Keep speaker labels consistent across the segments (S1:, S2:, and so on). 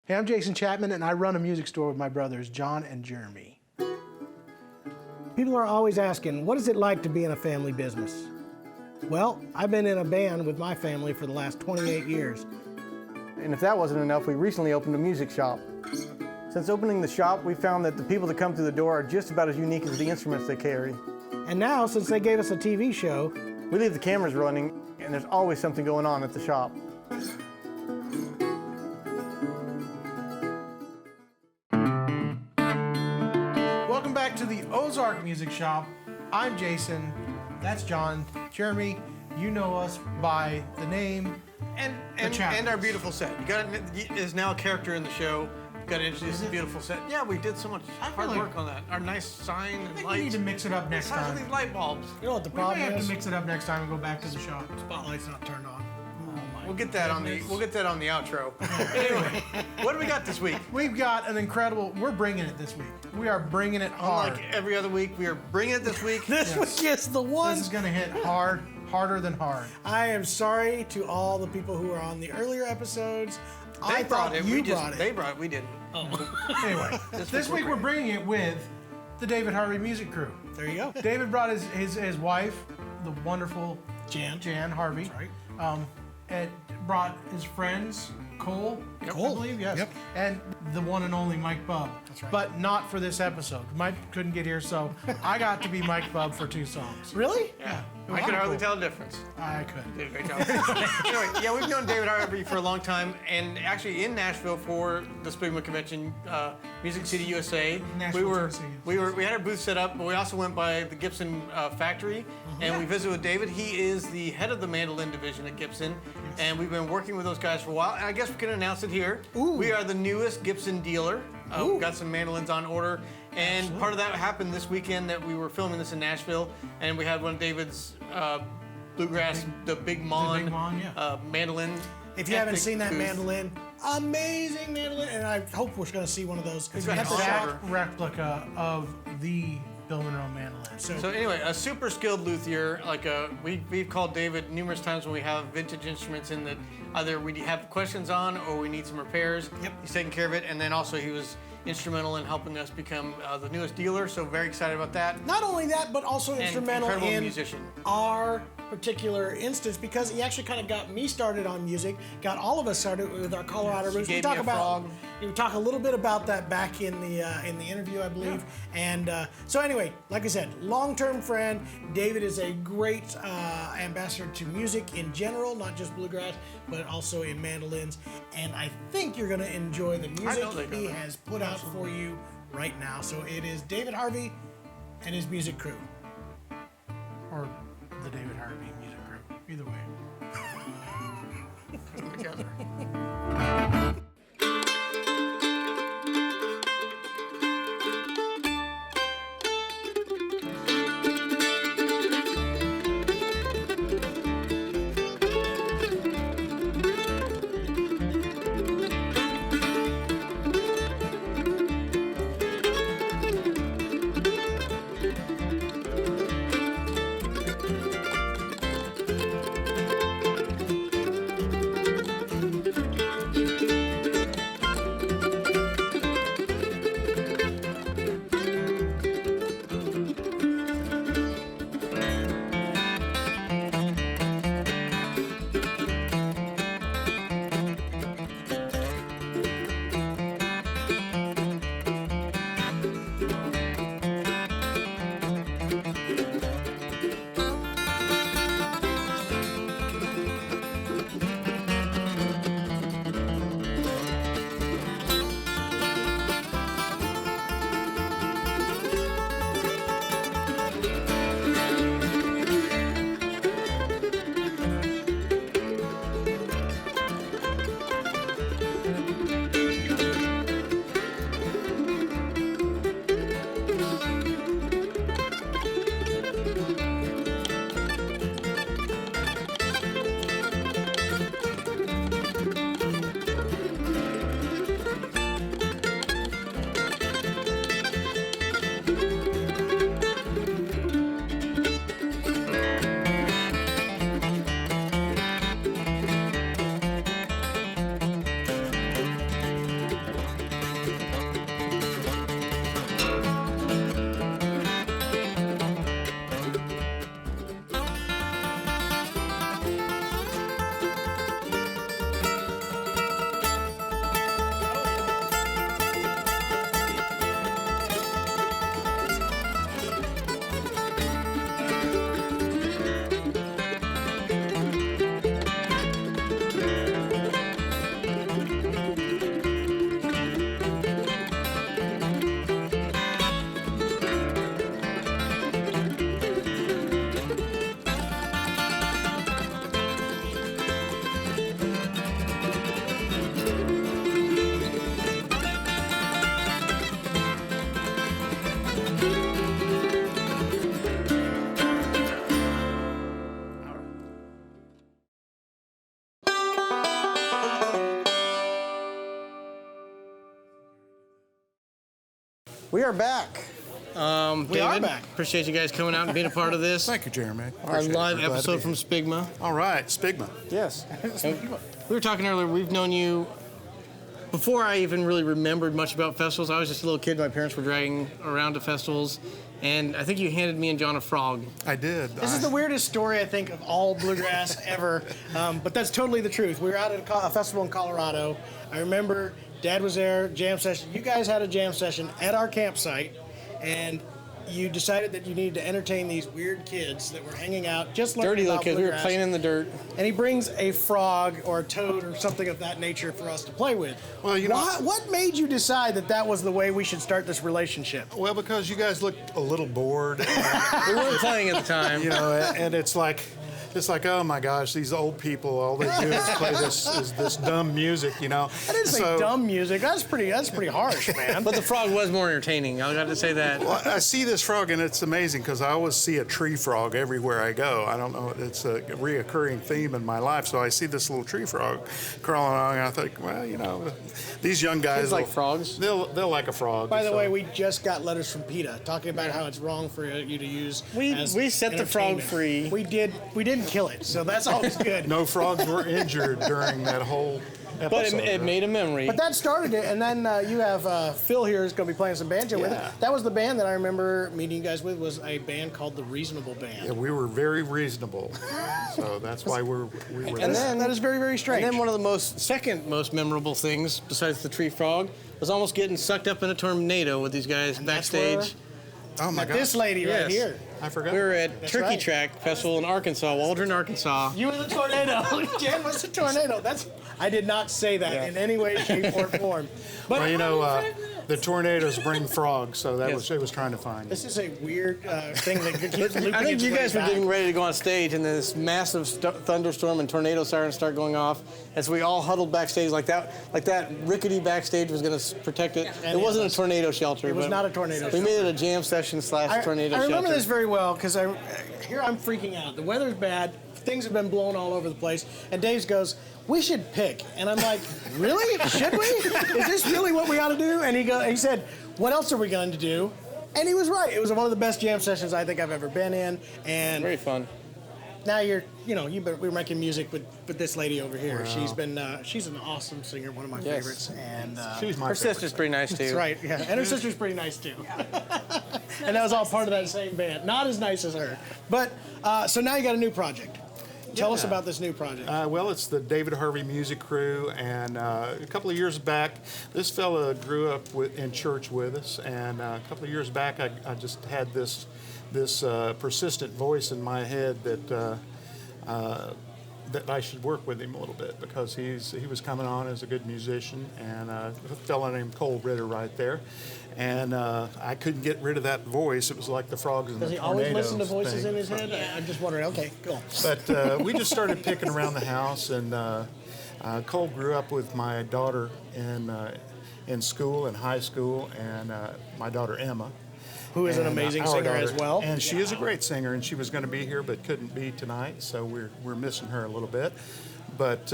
S1: Hey, I'm Jason Chapman, and I run a music store with my brothers, John and Jeremy.
S2: People are always asking, what is it like to be in a family business? Well, I've been in a band with my family for the last 28 years.
S3: And if that wasn't enough, we recently opened a music shop. Since opening the shop, we found that the people that come through the door are just about as unique as the instruments they carry.
S2: And now, since they gave us a TV show,
S3: We leave the cameras running, and there's always something going on at the shop.
S1: Welcome back to the Ozark Music Shop. I'm Jason. That's John. Jeremy, you know us by the name
S4: And
S1: Chapmans.
S4: our beautiful set. You got is now a character in the show. You got to introduce the beautiful set. Yeah, we did so much hard work on that. Our nice sign
S1: I
S4: and
S1: think
S4: lights.
S1: we need to mix it up next
S4: Size of
S1: time.
S4: these light bulbs.
S2: you know what the
S1: We may
S2: problem
S1: have to
S2: is?
S1: mix it up next time and go back to the shop.
S2: Spotlight's not turned on.
S4: We'll get that on the outro. Anyway, what do we got this week?
S1: We've got an incredible, we're bringing it this week. We are bringing it hard.
S4: Unlike every other week, we are bringing it this week.
S2: This week is the one.
S1: This is gonna hit hard, harder than hard.
S2: I am sorry to all the people who are on the earlier episodes. I thought you brought it.
S4: They brought it. We didn't.
S1: Anyway, this week we're bringing it with the David Harvey Music Crew.
S2: There you go.
S1: David brought his wife, the wonderful
S2: Jan.
S1: Harvey.
S2: That's right.
S1: And brought his friends, Cole,
S2: Cole.
S1: I believe, yes.
S2: Yep.
S1: And the one and only Mike Bubb.
S2: That's right.
S1: But not for this episode. Mike couldn't get here, so I got to be Mike Bubb for 2 songs.
S2: Really?
S1: Yeah.
S4: I could hardly tell the difference.
S1: I could.
S4: Did a great job. Anyway, yeah, we've known David Harvey for a long time, and actually in Nashville for the SPBGMA convention, Music City, USA.
S1: Nashville, Tennessee.
S4: We had our booth set up, but we also went by the Gibson factory, and we visited with David. He is the head of the mandolin division at Gibson, and we've been working with those guys for a while. And I guess we can announce it here.
S2: Ooh.
S4: We are the newest Gibson dealer. We've got some mandolins on order, and part of that happened this weekend that we were filming this in Nashville, and we had one of David's Bluegrass, the Big Mon,
S1: Big Mon, yeah.
S4: Mandolin.
S2: If you haven't
S4: epic
S2: seen that
S4: booth.
S2: mandolin, amazing mandolin, and I hope we're going to see one of those.
S4: It's got
S2: at the
S4: an
S2: shop.
S4: auger.
S1: Replica of the Bill Monroe mandolin.
S4: So anyway, a super skilled luthier. We've called David numerous times when we have vintage instruments in that either we have questions on or we need some repairs.
S2: Yep.
S4: He's taking care of it, and then also he was instrumental in helping us become the newest dealer. So very excited about that.
S2: Not only that, but also instrumental
S4: incredible
S2: in
S4: musician.
S2: our particular instance, because he actually kind of got me started on music, got all of us started with our Colorado
S4: Yes, he
S2: roots.
S4: gave me a frog.
S2: We talk a little bit about that back in the interview, I believe. And so anyway, like I said, long-term friend. David is a great ambassador to music in general, not just bluegrass, but also in mandolins. And I think you're going to enjoy the music
S4: know they're
S2: he
S4: gonna.
S2: has put out for you right now. So it is David Harvey and his music crew.
S1: Or the David Harvey Music Crew. Either way.
S4: Together.
S3: We are back.
S2: We are
S4: David,
S2: back.
S4: appreciate you guys coming out and being a part of this.
S5: Thank you, Jeremy.
S4: Our
S5: Appreciate it.
S4: live
S5: We're glad to
S4: episode
S5: be
S4: from
S5: here.
S4: SPBGMA.
S5: All right, Spigma.
S3: Yes.
S4: We were talking earlier, we've known you before I even really remembered much about festivals. I was just a little kid my parents were dragging around to festivals, and I think you handed me and John a frog.
S5: I did.
S2: This is the weirdest story, I think, of all bluegrass ever, but that's totally the truth. We were out at a festival in Colorado. I remember Dad was there, jam session. You guys had a jam session at our campsite, and you decided that you needed to entertain these weird kids that were hanging out, just learning
S4: Dirty little
S2: about
S4: kids, we were
S2: bluegrass.
S4: playing in the dirt.
S2: And he brings a frog or a toad or something of that nature for us to play with.
S5: Well, you know-
S2: What made you decide that that was the way we should start this relationship?
S5: Well, because you guys looked a little bored,
S4: We weren't playing at the time.
S5: you know, and it's like, oh my gosh, these old people, all they do is play this dumb music, you know.
S2: I didn't say dumb music. That's pretty harsh, man.
S4: But the frog was more entertaining. I got to say that.
S5: Well, I see this frog, and it's amazing because I always see a tree frog everywhere I go. I don't know, it's a reoccurring theme in my life. So I see this little tree frog crawling along, and I think, well, you know, these young guys
S4: Kids like frogs.
S5: They'll like a frog.
S2: By the
S5: so-
S2: way, we just got letters from PETA talking about how it's wrong for you to use.
S4: We
S2: as
S4: set the frog
S2: entertainment.
S4: free.
S2: We did. We didn't kill it, so that's always good.
S5: no frogs were injured during that whole episode.
S4: But it made a memory.
S2: But that started it, and then you have Phil here who's going to be playing some banjo with it.
S5: Yeah.
S2: That was the band that I remember meeting you guys with. Was a band called the Reasonable Band.
S5: Yeah, we were very reasonable, so that's why we were
S4: And
S5: there.
S4: then-
S2: that is very, very strange.
S4: And then one of the second most memorable things, besides the tree frog, was almost getting sucked up in a tornado with these guys
S2: that's
S4: backstage.
S5: Oh my
S2: this
S5: God,
S2: lady right
S4: Yes.
S2: here.
S5: I forgot.
S4: We were at
S2: That's
S4: Turkey
S2: right.
S4: Track Festival in Arkansas, Waldron, Arkansas.
S2: You were the tornado. Jen was the tornado. I did not say that in any way, shape, or form. But
S5: Well, you know, the tornadoes bring frogs, so that
S4: Yes.
S5: was it was trying to find.
S2: this is a weird thing that keeps looping
S4: I think
S2: its
S4: you
S2: way
S4: guys were
S2: back.
S4: getting ready to go on stage, and then this massive thunderstorm and tornado sirens start going off, and so we all huddled backstage like that rickety backstage was going to protect it.
S2: And
S4: It wasn't
S2: it
S4: a tornado shelter.
S2: It was
S4: but
S2: not a tornado
S4: We
S2: shelter.
S4: made it a jam session / tornado
S2: I remember
S4: shelter.
S2: this very well because here I'm freaking out. The weather's bad. Things have been blown all over the place. And Dave goes, "We should pick." And I'm like, "Really? Should we? Is this really what we ought to do?" And he said, "What else are we going to do?" And he was right. It was one of the best jam sessions I think I've ever been in. And
S4: Very fun.
S2: now we're making music with this lady over here. Wow. She's an awesome singer, one of my
S4: Yes.
S2: favorites. And
S5: She's my
S4: Her
S5: favorite.
S4: sister's pretty nice too.
S2: that's right, yeah. And her sister's pretty nice too. And that was all part of that same band. Not as nice as her. But, so now you got a new project. Tell us
S5: Yeah.
S2: about this new project.
S5: Well, it's the David Harvey Music Crew, and a couple of years back, this fella grew up in church with us, and a couple of years back, I just had this persistent voice in my head that I should work with him a little bit because he was coming on as a good musician, and a fella named Cole Ritter right there. And I couldn't get rid of that voice. It was like the frogs and
S2: Does
S5: the
S2: he always
S5: tornadoes
S2: listen to voices
S5: thing.
S2: in his head? I'm just wondering. Okay, cool.
S5: But we just started picking around the house, and Cole grew up with my daughter in school, in high school, and my daughter Emma.
S2: Who is an
S5: And,
S2: amazing
S5: our
S2: singer as
S5: daughter.
S2: well.
S5: And she is a great singer, and she was going to be here but couldn't be tonight, so we're missing her a little bit. But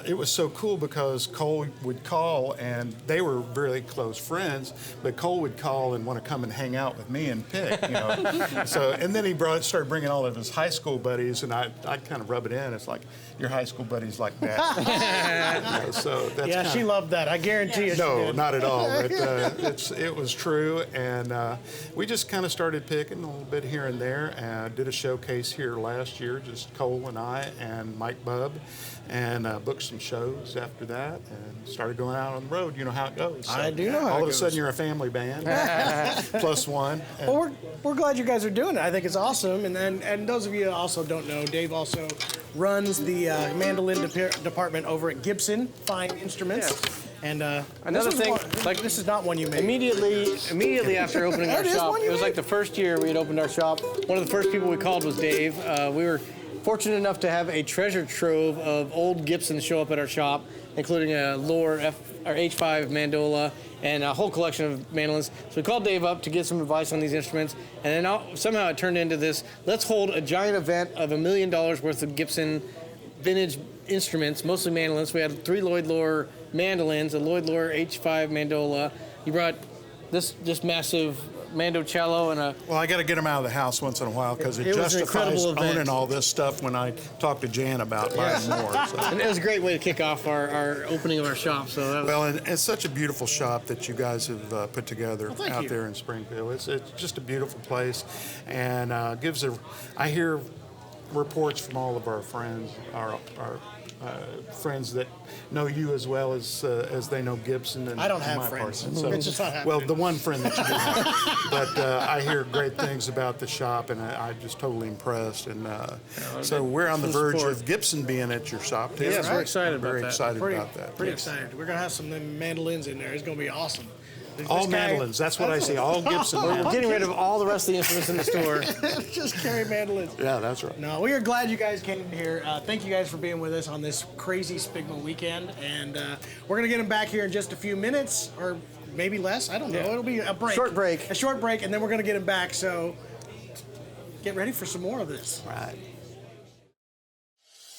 S5: it was so cool because Cole would call, and they were really close friends, but Cole would call and want to come and hang out with me and pick, you know. So, and then he started bringing all of his high school buddies, and I'd kind of rub it in. It's like, your high school buddies like that. You know, so that's
S2: Yeah,
S5: kinda,
S2: she loved that. I guarantee you she
S5: no,
S2: did.
S5: not at all. But it was true, and we just kind of started picking a little bit here and there. Did a showcase here last year, just Cole and I and Mike Bubb, and booked some shows after that, and started going out on the road. You know how it goes. So
S2: I do know how
S5: all
S2: it
S5: of a
S2: goes.
S5: sudden, you're a family band, plus one. And
S2: Well, we're glad you guys are doing it. I think it's awesome. And those of you that also don't know, Dave also runs the mandolin department over at Gibson Fine Instruments. And
S4: Another thing,
S2: this is not one you made.
S4: Immediately after opening our
S2: That is
S4: shop,
S2: one you
S4: it was
S2: made?
S4: like the first year we had opened our shop. One of the first people we called was Dave. We were fortunate enough to have a treasure trove of old Gibsons show up at our shop, including a Lohr H5 mandola and a whole collection of mandolins. So we called Dave up to get some advice on these instruments, and then somehow it turned into this, let's hold a giant event of $1 million worth of Gibson vintage instruments, mostly mandolins. We had 3 Lloyd Lohr mandolins, a Lloyd Lohr H5 mandola. He brought this massive mandocello and a.
S5: Well, I got to get them out of the house once in a while because it
S4: It was an
S5: justifies
S4: incredible event.
S5: owning all this stuff when I talk to Jan about buying more. So.
S4: And it was a great way to kick off our opening of our shop. So that was,
S5: Well, and it's such a beautiful shop that you guys have put together
S4: thank
S5: out
S4: you.
S5: there in Springfield. It's just a beautiful place, and I hear reports from all of our friends, our friends that know you as well as they know Gibson. And
S2: I don't have
S5: my
S2: friends.
S5: partner. So,
S2: It's just not happening.
S5: well, the one friend that you do have. But I hear great things about the shop, and I'm just totally impressed. And so we're on the verge
S4: support.
S5: of Gibson being at your shop, too.
S4: Yes, we're excited
S5: I'm very
S4: about that.
S5: excited
S2: Pretty,
S5: about that.
S2: pretty
S5: Yes.
S2: excited. We're gonna have some of them mandolins in there. It's gonna be awesome. This
S5: All
S2: guy-
S5: mandolins. That's what I see. All Gibson
S4: we're
S5: mandolins.
S4: getting rid of all the rest of the instruments in the store.
S2: Just carry mandolins.
S5: Yeah, that's right.
S2: No, we are glad you guys came here. Thank you guys for being with us on this crazy SPBGMA weekend. And we're going to get them back here in just a few minutes, or maybe less. I don't know. It'll be a break.
S3: Short break.
S2: A short break, and then we're going to get them back. So get ready for some more of this.
S5: Right.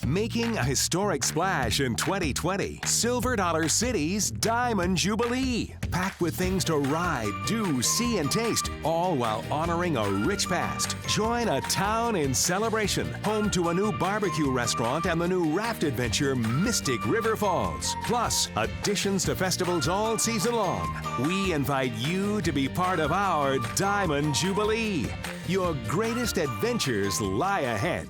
S6: Making a historic splash in 2020, Silver Dollar City's Diamond Jubilee. Packed with things to ride, do, see, and taste, all while honoring a rich past. Join a town in celebration, home to a new barbecue restaurant and the new raft adventure, Mystic River Falls. Plus, additions to festivals all season long. We invite you to be part of our Diamond Jubilee. Your greatest adventures lie ahead.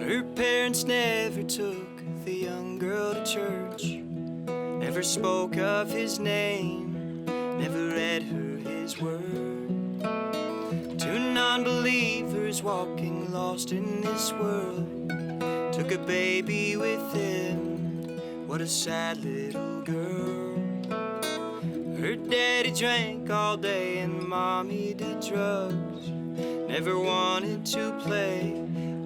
S7: Her parents never took the young girl to church, never spoke of his name, never read her his word. Two non-believers walking lost in this world, took a baby with them, what a sad little girl. Her daddy drank all day and mommy did drugs, never wanted to play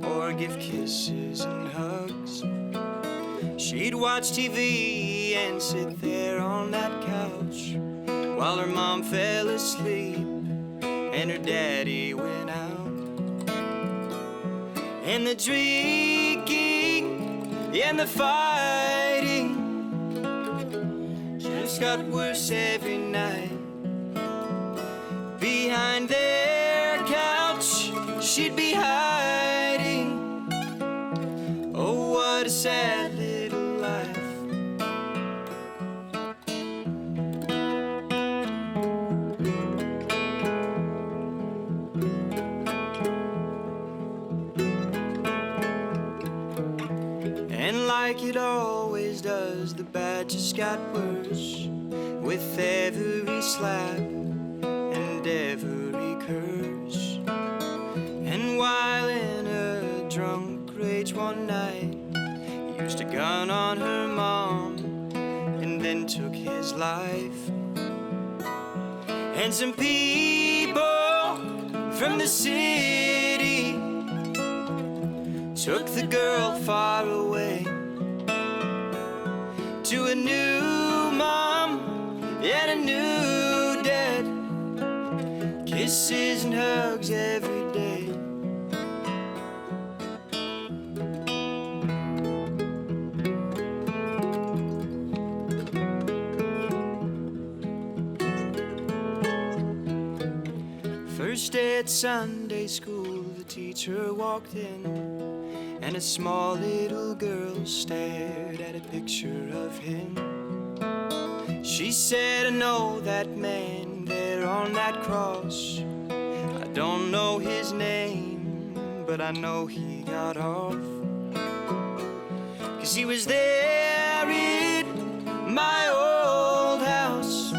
S7: or give kisses and hugs. She'd watch TV and sit there on that couch while her mom fell asleep and her daddy went out. And the drinking and the fighting just got worse every night. Behind their couch she'd be hiding. Oh, what a sad little life. And like it always does, the bad just got worse with every slap and every curse. And while in a drunk rage one night, he used a gun on her mom and then took his life. And some people from the city took the girl far away to a new mom and a new dad, kisses and hugs every day. First day at Sunday school, the teacher walked in, and a small little girl stared at a picture of him. She said, I know that man there on that cross. I don't know his name, but I know he got off. 'Cause he was there in my old house,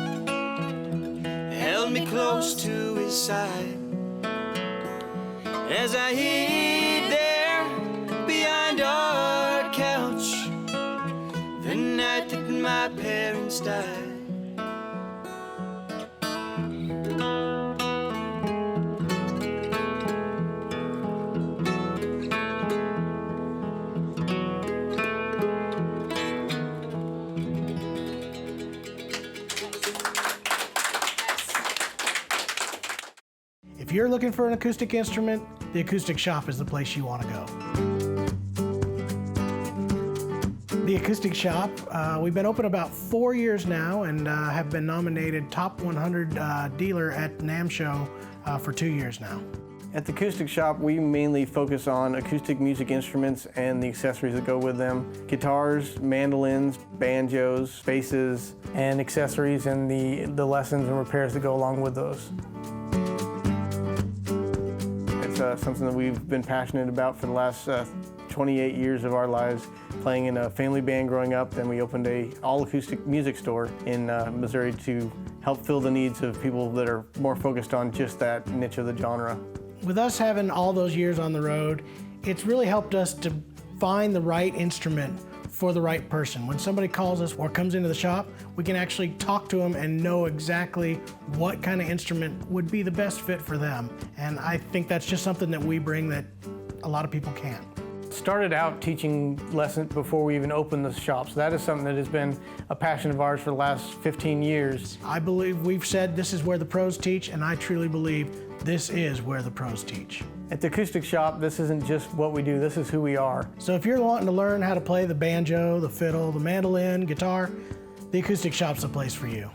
S7: held me close to his side as I hid there behind our couch the night that my parents died.
S2: you're looking for an acoustic instrument, the Acoustic Shop is the place you want to go. The Acoustic Shop, we've been open about 4 years now and have been nominated Top 100 Dealer at NAMM Show for 2 years now.
S3: At the Acoustic Shop, we mainly focus on acoustic music instruments and the accessories that go with them. Guitars, mandolins, banjos, basses, and accessories and the lessons and repairs that go along with those. It's something that we've been passionate about for the last 28 years of our lives, playing in a family band growing up. Then we opened a all-acoustic music store in Missouri to help fill the needs of people that are more focused on just that niche of the genre.
S2: With us having all those years on the road, it's really helped us to find the right instrument for the right person. When somebody calls us or comes into the shop, we can actually talk to them and know exactly what kind of instrument would be the best fit for them. And I think that's just something that we bring that a lot of people can't.
S3: Started out teaching lessons before we even opened the shop, so that is something that has been a passion of ours for the last 15 years.
S2: I believe we've said this is where the pros teach, and I truly believe this is where the pros teach.
S3: At the Acoustic Shop, this isn't just what we do, this is who we are.
S2: So if you're wanting to learn how to play the banjo, the fiddle, the mandolin, guitar, the Acoustic Shop's the place for you.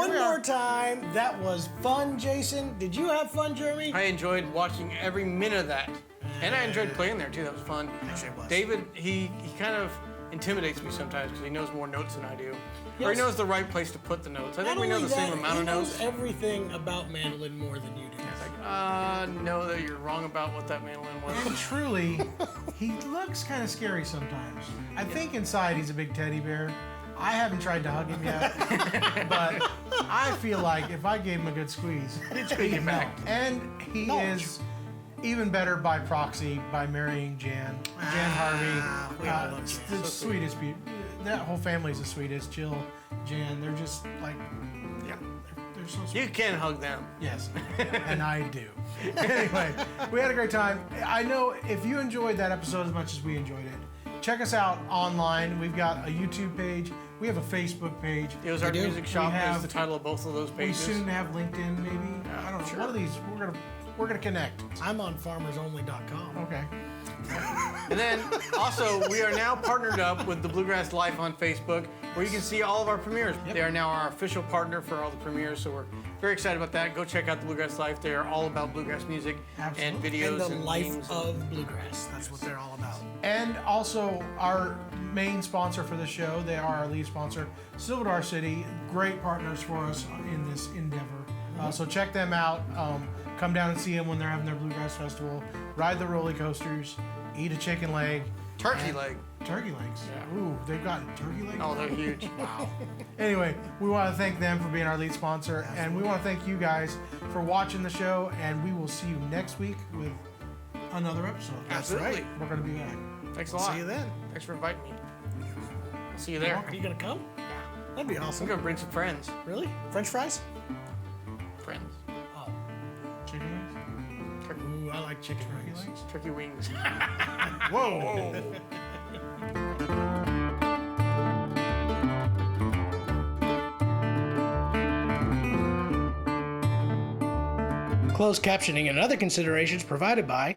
S2: One more time. That was fun, Jason. Did you have fun, Jeremy?
S4: I enjoyed watching every minute of that. And I enjoyed playing there, too. That was fun.
S2: Actually, it was.
S4: David, he kind of intimidates me sometimes because he knows more notes than I do. Or
S2: Yes.
S4: he knows the right place to put the notes. I think
S2: Not
S4: we know
S2: only
S4: the same
S2: that,
S4: amount of
S2: he knows
S4: notes.
S2: everything about mandolin more than you do.
S4: No, that you're wrong about what that mandolin
S1: And
S4: was.
S1: truly, he looks kind of scary sometimes. I think inside he's a big teddy bear. I haven't tried to hug him yet, but I feel like if I gave him a good squeeze, he'd melt. And he is even better by proxy by marrying Jan. Jan Harvey.
S2: We all love Jan.
S1: The sweetest people. That whole family's the sweetest. Jill, Jan, they're just like, yeah, they're so sweet.
S4: You can hug them.
S1: Yes, and I do. Anyway, we had a great time. I know if you enjoyed that episode as much as we enjoyed it, check us out online. We've got a YouTube page. We have a Facebook page.
S4: The Ozark Music Shop
S1: have-
S4: is the title of both of those
S1: We
S4: pages.
S1: soon have LinkedIn, maybe. I don't know. One of these, we're gonna connect.
S2: I'm on farmersonly.com.
S1: Okay.
S4: And then also, we are now partnered up with the Bluegrass Life on Facebook, where you can see all of our premieres. They are now our official partner for all the premieres, so we're very excited about that. Go check out the Bluegrass Life. They are all about bluegrass music and
S1: Absolutely.
S4: videos
S2: And the life
S4: games.
S2: of bluegrass. That's what they're all about.
S1: And also our main sponsor for the show, they are our lead sponsor, Silver City, great partners for us in this endeavor. So check them out. Come down and see them when they're having their Bluegrass Festival. Ride the roller coasters, eat a chicken leg.
S4: Turkey leg.
S1: Turkey legs.
S4: Yeah.
S1: Ooh, they've got turkey legs?
S4: Oh, they're huge.
S1: Wow. Anyway, we want to thank them for being our lead sponsor, and we want to thank you guys for watching the show, and we will see you next week with another episode.
S4: Absolutely.
S1: We're going to be back.
S4: Thanks a lot.
S2: See you then.
S4: Thanks for inviting me. I'll see you there.
S2: Are you going to come? That'd be
S4: I'm
S2: awesome.
S4: gonna bring some friends.
S2: Really? French fries?
S4: Friends.
S2: Oh.
S1: Chicken legs?
S2: Ooh, I like chicken wings.
S4: Turkey wings.
S1: Whoa.
S2: Closed captioning and other considerations provided by